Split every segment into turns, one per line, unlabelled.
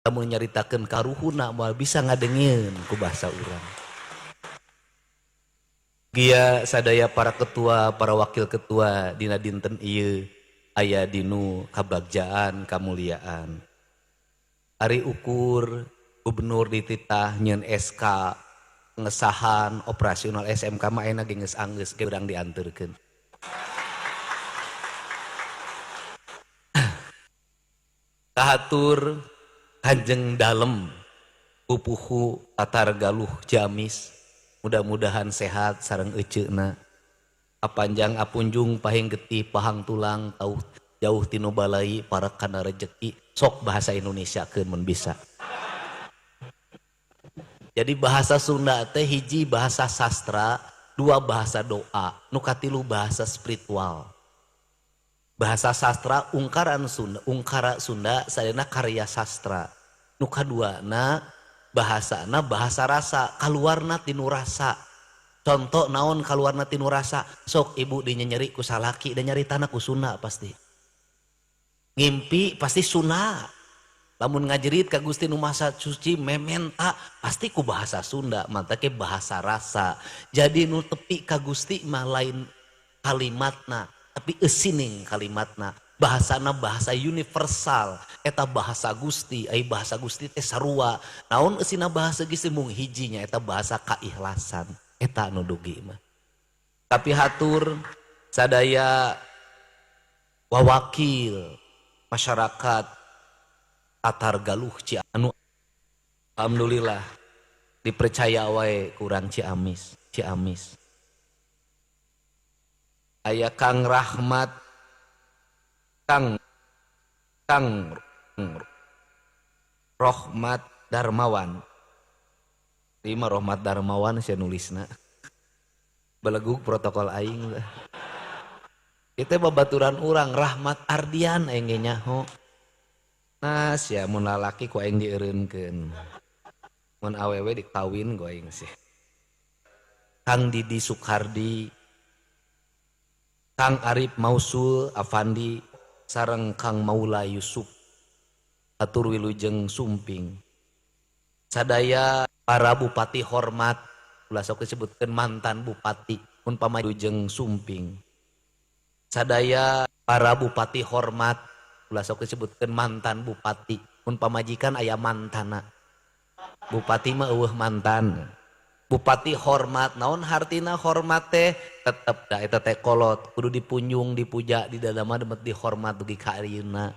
lamun nyaritakeun karuhuna moal bisa ngadengieun ku bahasa urang. Gia sadaya para ketua, para wakil ketua dina dinten ieu aya dinu kabagjaan kamuliaan. Ari ukur gubernur dititah nyeun SK pengesahan operasional SMK mah ayeuna ge geus anggeus ge urang dianteurkeun. Kahatur Kanjeng Dalem pupuhu Tatar Galuh Jamis, mudah-mudahan sehat sareng eceuna, apanjang apunjung pahing getih pahang tulang tauh jauh tinu balai para kana rejeki. Sok bahasa Indonesia keun mun bisa. Jadi bahasa Sunda teh hiji bahasa sastra, dua bahasa doa, nu katilu bahasa spiritual. Bahasa sastra ungkaran Sunda, ungkara Sunda sadayana karya sastra. Nu kaduana bahasana bahasa rasa, kaluarna tinu rasa. Contoh naon kaluarna tinu rasa, sok ibu dinyeri ku salaki dan nyaritana ku Sunda pasti. Ngimpi pasti Sunda. Lamun ngajerit ka Gusti nu Maha Suci mementa pasti ku bahasa Sunda, manta ke bahasa rasa. Jadi nu tepi ka Gusti mah lain kalimatna, tapi esining kalimatna. Bahasana bahasa universal, eta bahasa Gusti, ai bahasa Gusti teh sarua. Naon esina bahasa Gusti mung hijinya eta bahasa kaikhlasan. Eta nu dugi mah. Tapi hatur sadaya wawakil masyarakat Tatar Galuh Cianu, alhamdulillah dipercaya wae kurang Ciamis. Aya Kang Rahmat, Kang Rohmat Darmawan. Terima Rohmat Darmawan saya nulisna. Beleguk protokol aing lah. Kita babaturan urang Rahmat Ardian aing ge nyaho. Nah sia mun lalaki ku aing dieureunkeun. Mun awewe dikawin ku aing sih. Kang Didi Sukardi, Kang Arif Mausul Afandi sareng Kang Maula Yusuf atur wilujeng sumping. Sadaya para bupati hormat, ulah sok disebutkeun mantan bupati mun pamajeng sumping. Sadaya para bupati hormat, ulah sok disebutkeun mantan bupati mun pamajikan aya mantana. Bupati mah eueuh mantan. Bupati hormat, naon hartina hormat teh tetep da eta teh kolot kudu dipunjung dipuja di dalam demet dihormat dugi ka ayeuna.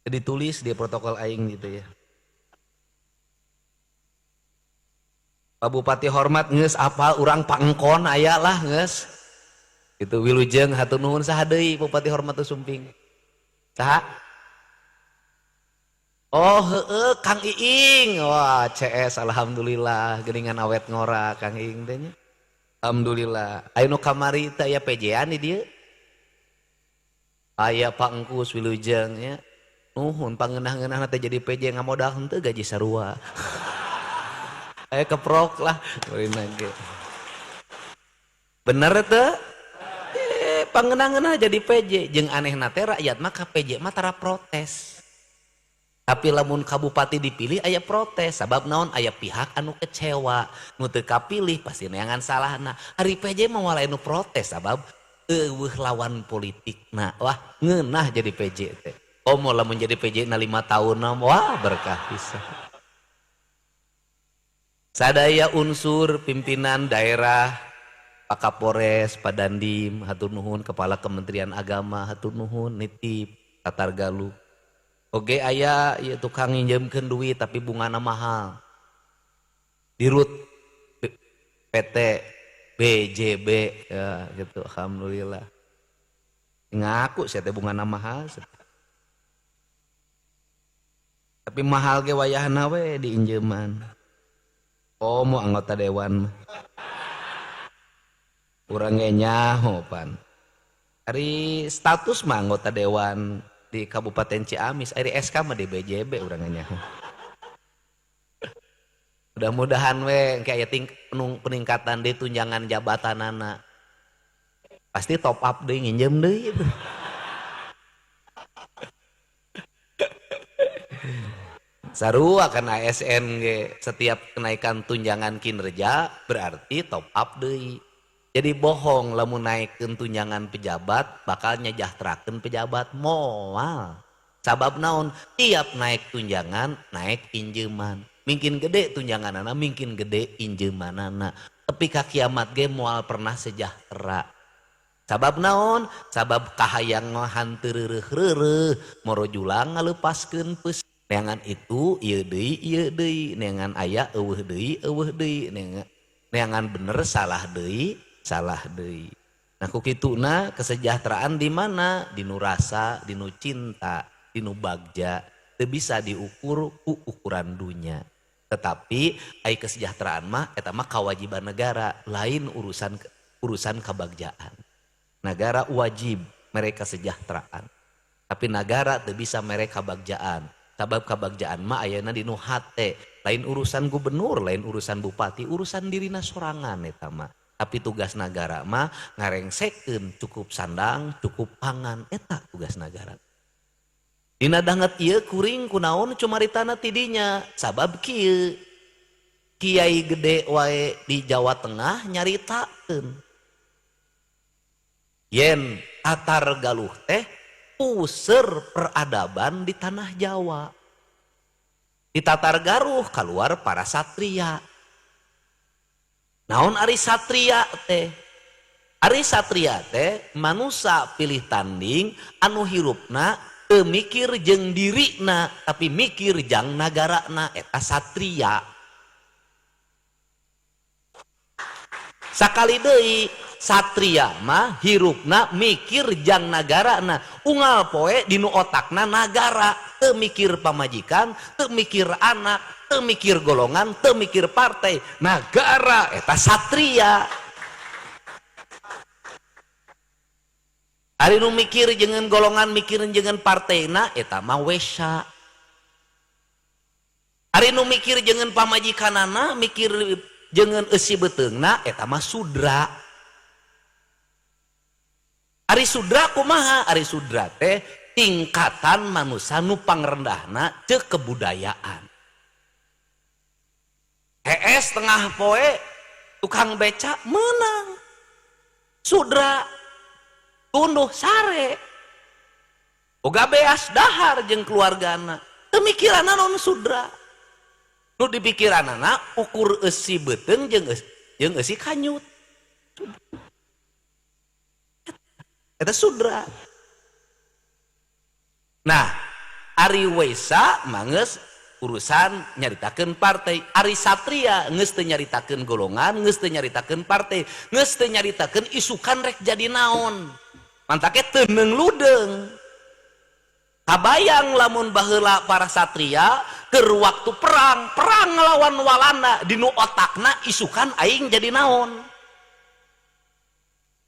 Ditulis di protokol aing gitu ya. Pak Bupati hormat geus apal urang pangkon aya lah geus. Itu wilujeng hatur nuhun saha deui Bupati hormat teh sumping. Saha? Oh heeh Kang Iing. Wah CS alhamdulillah geuningan awet ngora Kang Iing teh nya. Alhamdulillah. Aya nu kamari teh aya PJ-an di dieu. Aya Pak Engkus wilujeng nya. Nuhun pangeunah-ngeunahna teh jadi PJ ngamodal henteu gaji sarua. Aya keprok lah urina ge. Bener teu? Pangeunah-ngeunah jadi PJ jeung anehna teh rakyat mah ka PJ mah tara protes. Tapi lamun ka bupati dipilih aya protes sabab naon aya pihak anu kecewa nu teu kapilih pasti neangan salahna. Ari PJ mah wae nu protes sabab eueuh lawan politikna. Wah ngeunah jadi PJ teh. Oh mau lamun jadi PJ na 5 tahun wah berkah pisan. Sadaya unsur pimpinan daerah, Pak Kapolres, Pak Dandim, hatur nuhun, Kepala Kementerian Agama, hatur nuhun, nitip, Tatar Galuh. Oge aya ieu tukang nginjemkeun duit tapi bungana mahal. Dirut PT BJB ya gitu alhamdulillah. Ngaku sia teh bungana mahal. Tapi mahal ge wayahna we diinjeuman. Oh mau anggota dewan. Urang ge nyaho pan. Ari status mah anggota dewan di Kabupaten Ciamis, ari SK mah di BJB urang ge nyaho. Mudah-mudahan we kayak peningkatan di tunjangan jabatanana. Pasti top up deui nginjem deui itu. sarua kan ASN ge setiap kenaikan tunjangan kinerja berarti top up deui. Jadi bohong lamun naikkeun tunjangan pejabat bakal nyajahterakeun pejabat moal. Sabab naon? Tiap naik tunjangan naik injeman. Mungkin gede tunjanganana, mungkin gede injemanana. Tapi ka kiamat ge moal pernah sejahtera. Sabab naon? Sabab kahayang hanteureureureuh moro julang ngalepaskeun peus. Neangan itu ieu deui neangan aya eueuh deui neangan bener salah deui. Nah ku kituna kesejahteraan di mana? Di nu rasa, di nu cinta, di nu bagja, teu bisa diukur ku ukuran dunya. Tetapi ai kesejahteraan mah eta mah kewajiban negara, lain urusan kabagjaan. Negara wajib mereka kesejahteraan. Tapi negara teu bisa mereka kabagjaan. Sabab kabagjaan mah ayeuna di nu hate, lain urusan gubernur, lain urusan bupati, urusan dirina sorangan eta mah. Tapi tugas negara mah ngarengsekeun cukup sandang, cukup pangan, eta tugas negara. Dina danget ieu kuring kunaon cumaritana tidinya, sabab kieu kiai gede wae di Jawa Tengah nyaritakeun. Yen Tatar Galuh teh puseur peradaban di tanah Jawa. Di Tatar Galuh keluar para satria. Naon ari satria teh? Ari satria teh manusia pilih tanding anu hirupna teu mikir jeung dirina tapi mikir jang nagarana, eta satria. Sakali deui satria mah hirupna mikir jang nagarana, unggal poe dinu otakna nagara, teu mikir pamajikan, teu mikir anak, teu mikir golongan, teu mikir partai, nagara eta satria. Ari nu mikir jeung golongan, mikir jeung partaina eta mah wesa. Ari nu mikir jeung pamajikanana, mikir jeung eusi beuteungna eta mah sudra. Ari sudra kumaha? Ari sudra teh tingkatan manusia nu pangrendahna ceuk kebudayaan. HS tengah poe tukang beca menang, sudra tunduh sare boga beas dahar jeung keluargana, teu mikiranna naon sudra. Nu dipikiranana ukur eusi beuteung jeung eusi kanyut, eta sudra. Nah ari wesa manggeus urusan nyaritakeun partai. Ari satria geus teu nyaritakeun golongan, geus teu nyaritakeun partai, geus teu nyaritakeun isukan rek jadi naon. Mantake teuneng ludeung. Kabayang lamun baheula para satria keur waktu perang ngelawan Walanda, dinu otakna isukan aing jadi naon.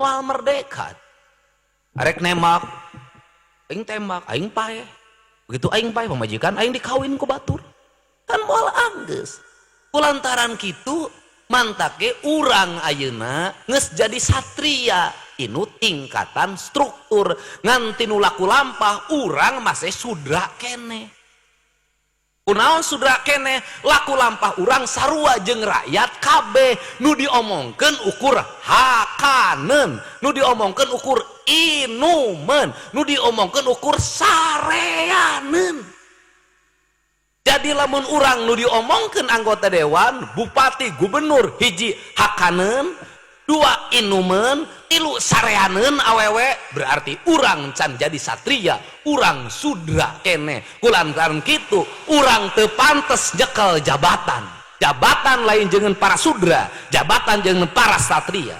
Wal merdeka. Arek nembak, aing tembak, aing paeh. Begitu aing paeh pamajikan aing dikawin ku batur. Kan moal anggeus. Kulantaran kitu mantake urang ayeuna geus jadi satria. Inu tingkatan struktur nganti nu laku lampah urang masih sudra kene. Kunaon sudra kene? Laku lampah urang sarua jeung rakyat kabeh. Nu diomongkeun ukur hakaneun, nu diomongkeun ukur inumen, nu diomongkeun ukur sareaneun. Jadi lamun urang nu diomongkeun anggota dewan, bupati, gubernur, hiji hakaneun, dua inumen, tilu sareaneun awewe, berarti urang can jadi satria, urang sudra kene. Kulantaran kitu urang teu pantes nyekel jabatan. Jabatan lain jeung para sudra, jabatan jeung para satria.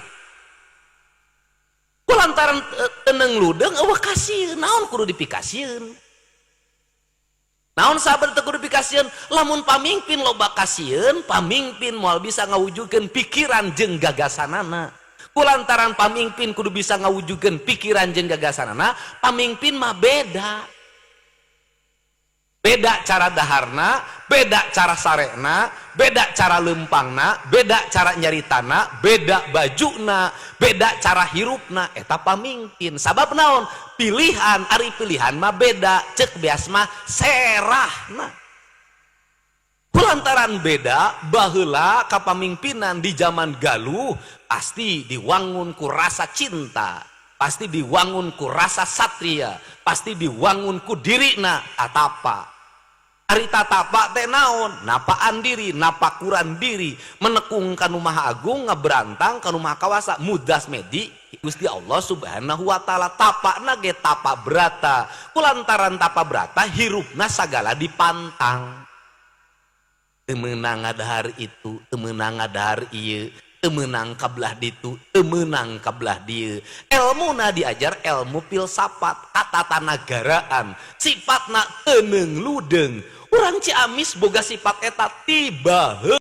Kulantaran teuneng ludeung eueuh kasieun, naon kudu dipikasieun? Naon sabar teu kudu dipikasieun? Lamun pamimpin loba kasieun, pamimpin moal bisa ngawujudkeun pikiran jeung gagasanana. Kulantaran pamimpin kudu bisa ngawujudkeun pikiran jeung gagasanana, pamimpin mah beda. Beda cara daharna, beda cara sarena, beda cara lempangna, beda cara nyaritana, beda bajuna, beda cara hirupna, eta pamimpin. Sabab naon? Pilihan, ari pilihan mah beda, cek bias mah serahna. Kulantaran beda baheula kapamimpinan di zaman galuh pasti diwangun ku rasa cinta, pasti diwangun ku rasa satria, pasti diwangun ku dirina atapa. Harita tapak teh naon, napaan diri, napakuran diri, menekung kanu maha agung, ngeberantang kanu maha kawasa, mudas medi Gusti Allah subhanahu wa ta'ala. Tapakna ge tapa berata, kulantaran tapa berata hirupna sagala dipantang. Temenang ngadahar itu, temenang ngadahar ieu, temenang kabelah ditu, temenang kabelah dieu. Ilmuna diajar ilmu filsafat, katatanegaraan, sifatna teuneng ludeng. Urang Ciamis boga sifat eta tiba